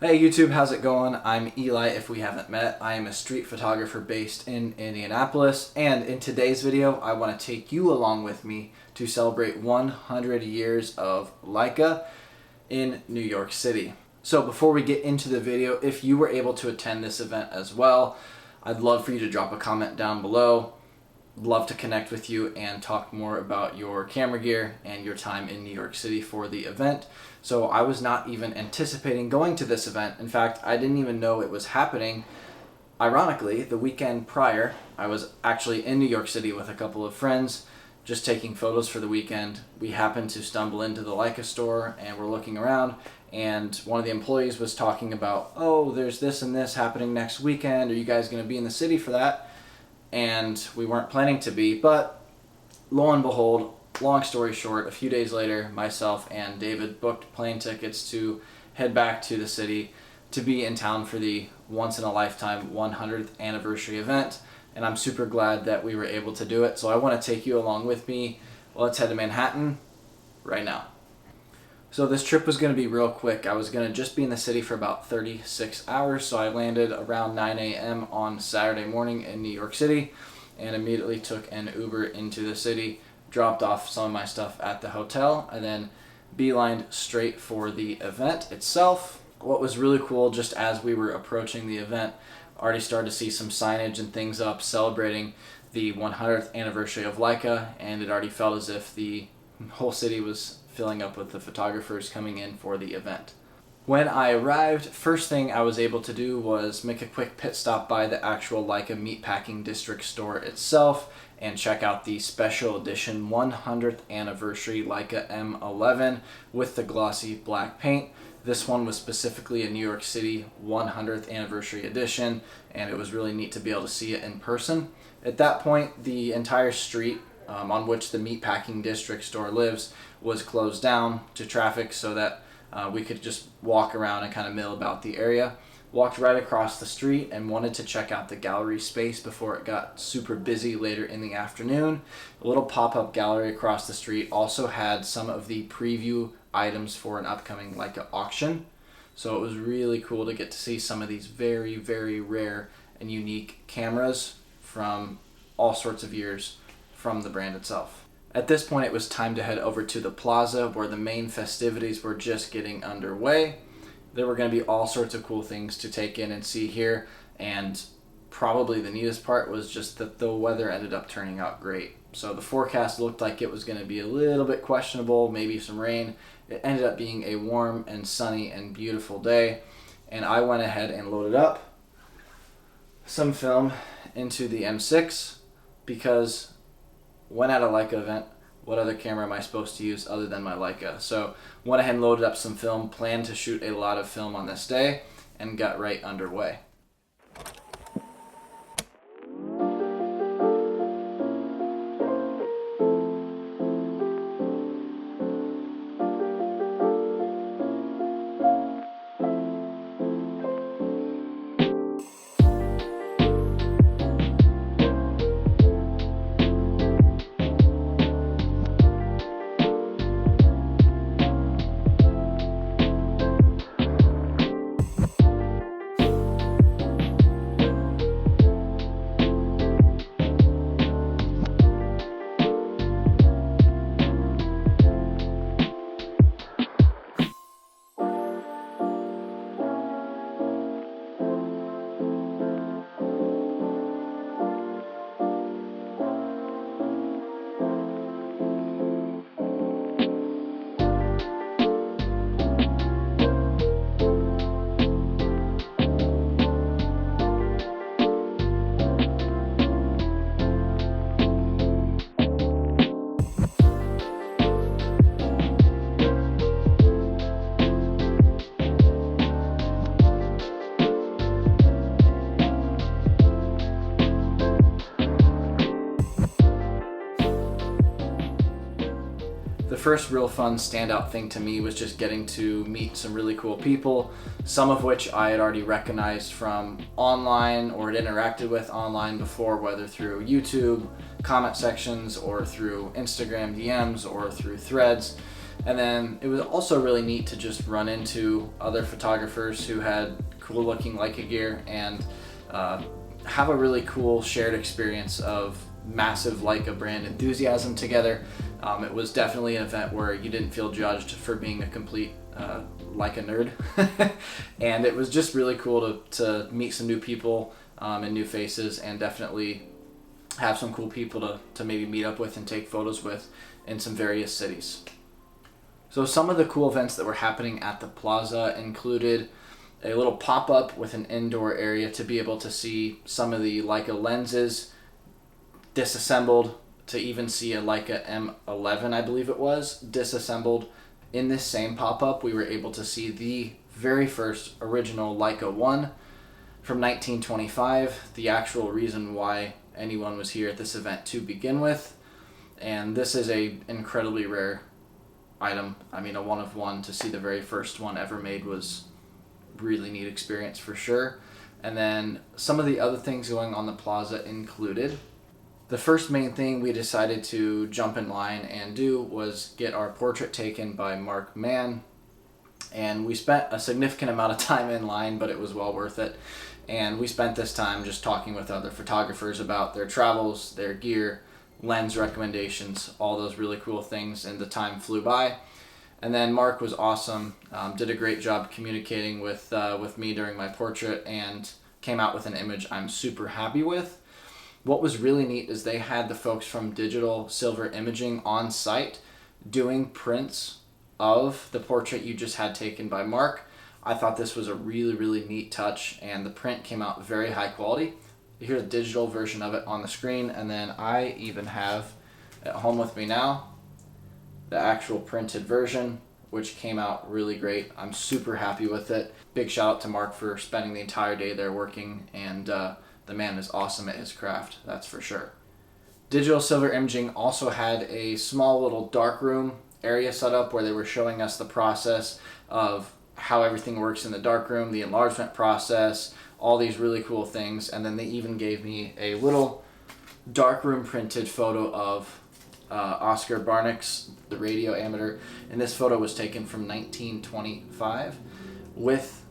Hey YouTube, how's it going? I'm Eli if we haven't met. I am a street photographer based in Indianapolis, and in today's video I want to take you along with me to celebrate 100 years of Leica in New York City. So before we get into the video, if you were able to attend this event as well, I'd love for you to drop a comment down below. Love to connect with you and talk more about your camera gear and your time in New York City for the event. So I was not even anticipating going to this event. In fact, I didn't even know it was happening. Ironically, the weekend prior, I was actually in New York City with a couple of friends, just taking photos for the weekend. We happened to stumble into the Leica store and we're looking around, and one of the employees was talking about, oh, there's this and this happening next weekend. Are you guys going to be in the city for that? And we weren't planning to be, but lo and behold, long story short, a few days later, myself and David booked plane tickets to head back to the city to be in town for the once-in-a-lifetime 100th anniversary event, and I'm super glad that we were able to do it. So I want to take you along with me. Let's head to Manhattan right now. So this trip was going to be real quick. I was going to just be in the city for about 36 hours, so I landed around 9 a.m. on Saturday morning in New York City and immediately took an Uber into the city, dropped off some of my stuff at the hotel, and then beelined straight for the event itself. What was really cool, just as we were approaching the event, already started to see some signage and things up celebrating the 100th anniversary of Leica, and it already felt as if the whole city was filling up with the photographers coming in for the event. When I arrived, first thing I was able to do was make a quick pit stop by the actual Leica Meatpacking District store itself and check out the special edition 100th anniversary Leica M11 with the glossy black paint. This one was specifically a New York City 100th anniversary edition, and it was really neat to be able to see it in person. At that point, the entire street on which the Meatpacking District store lives was closed down to traffic so that we could just walk around and kind of mill about the area. Walked right across the street and wanted to check out the gallery space before it got super busy later in the afternoon. A little pop-up gallery across the street also had some of the preview items for an upcoming Leica auction. So it was really cool to get to see some of these very, very rare and unique cameras from all sorts of years from the brand itself. At this point, it was time to head over to the plaza where the main festivities were just getting underway. There were going to be all sorts of cool things to take in and see here, and probably the neatest part was just that the weather ended up turning out great. So the forecast looked like it was going to be a little bit questionable, maybe some rain. It ended up being a warm and sunny and beautiful day, and I went ahead and loaded up some film into the M6 because when at a Leica event, what other camera am I supposed to use other than my Leica? So went ahead and loaded up some film, planned to shoot a lot of film on this day, and got right underway. The first real fun standout thing to me was just getting to meet some really cool people, some of which I had already recognized from online or had interacted with online before, whether through YouTube comment sections or through Instagram DMs or through threads. And then it was also really neat to just run into other photographers who had cool looking Leica gear and have a really cool shared experience of massive Leica brand enthusiasm together. It was definitely an event where you didn't feel judged for being a complete Leica nerd. And it was just really cool to meet some new people and new faces, and definitely have some cool people to maybe meet up with and take photos with in some various cities. So some of the cool events that were happening at the plaza included a little pop-up with an indoor area to be able to see some of the Leica lenses disassembled, to even see a Leica M11, I believe it was, disassembled. In this same pop-up, we were able to see the very first original Leica 1 from 1925, the actual reason why anyone was here at this event to begin with. And this is a incredibly rare item. I mean, a one of one. To see the very first one ever made was really neat experience for sure. And then some of the other things going on the plaza included, the first main thing we decided to jump in line and do was get our portrait taken by Mark Mann. And we spent a significant amount of time in line, but it was well worth it. And we spent this time just talking with other photographers about their travels, their gear, lens recommendations, all those really cool things, and the time flew by. And then Mark was awesome, did a great job communicating with me during my portrait, and came out with an image I'm super happy with. What was really neat is they had the folks from Digital Silver Imaging on site doing prints of the portrait you just had taken by Mark. I thought this was a really, really neat touch, and the print came out very high quality. Here's a digital version of it on the screen, and then I even have at home with me now the actual printed version, which came out really great. I'm super happy with it. Big shout out to Mark for spending the entire day there working, and the man is awesome at his craft, that's for sure. Digital Silver Imaging also had a small little darkroom area set up where they were showing us the process of how everything works in the darkroom, the enlargement process, all these really cool things. And then they even gave me a little darkroom printed photo of Oscar Barnick's The Radio Amateur. And this photo was taken from 1925 with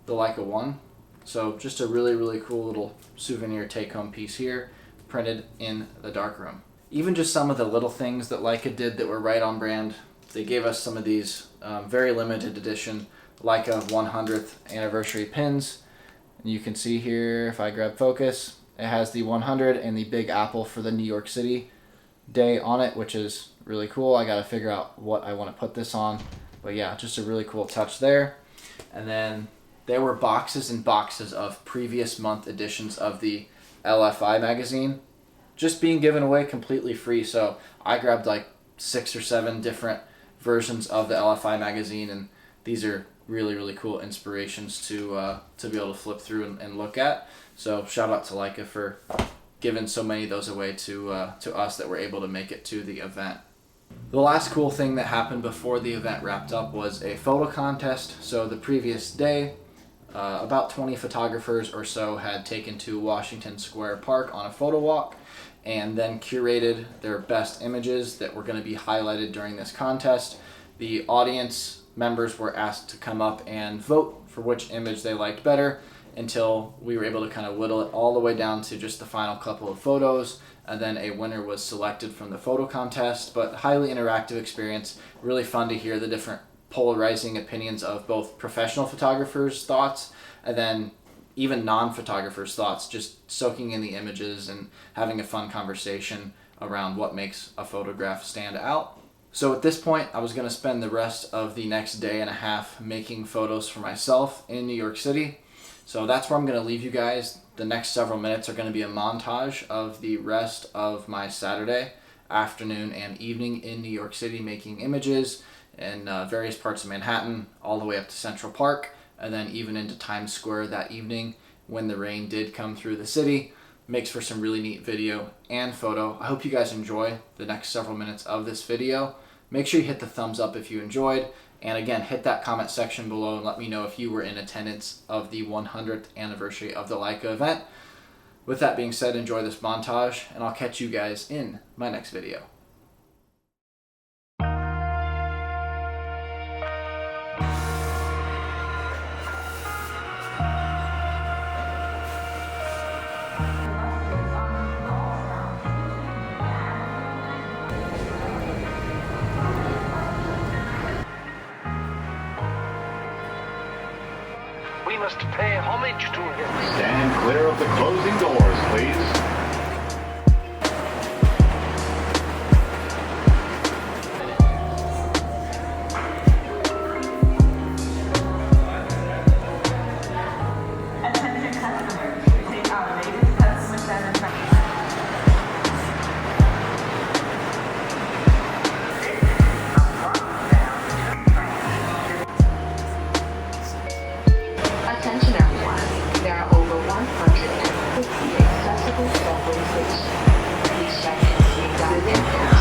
the Leica 1. So just a really, really cool little souvenir take-home piece here, printed in the darkroom. Even just some of the little things that Leica did that were right on brand. They gave us some of these very limited edition Leica 100th anniversary pins. And you can see here, if I grab focus, it has the 100 and the big apple for the New York City day on it, which is really cool. I gotta figure out what I want to put this on. But yeah, just a really cool touch there. And then there were boxes and boxes of previous month editions of the LFI magazine just being given away completely free. So I grabbed like 6 or 7 different versions of the LFI magazine, and these are really, really cool inspirations to be able to flip through and look at. So shout out to Leica for giving so many of those away to us that were able to make it to the event. The last cool thing that happened before the event wrapped up was a photo contest. So the previous day, about 20 photographers or so had taken to Washington Square Park on a photo walk, and then curated their best images that were going to be highlighted during this contest. The audience members were asked to come up and vote for which image they liked better, until we were able to kind of whittle it all the way down to just the final couple of photos, and then a winner was selected from the photo contest. But highly interactive experience, really fun to hear the different polarizing opinions of both professional photographers' thoughts and then even non-photographers' thoughts, just soaking in the images and having a fun conversation around what makes a photograph stand out. So at this point, I was going to spend the rest of the next day and a half making photos for myself in New York City. So that's where I'm going to leave you guys. The next several minutes are going to be a montage of the rest of my Saturday afternoon and evening in New York City, making images in various parts of Manhattan, all the way up to Central Park, and then even into Times Square that evening when the rain did come through the city. Makes for some really neat video and photo. I hope you guys enjoy the next several minutes of this video. Make sure you hit the thumbs up if you enjoyed, and again, hit that comment section below and let me know if you were in attendance of the 100th anniversary of the Leica event. With that being said, enjoy this montage, and I'll catch you guys in my next video. We must pay homage to him. Stand clear of the closing doors, please. Attention customers, see our latest customer satisfaction. Attention everyone, there are over 150 accessible subway stations. Please check and see that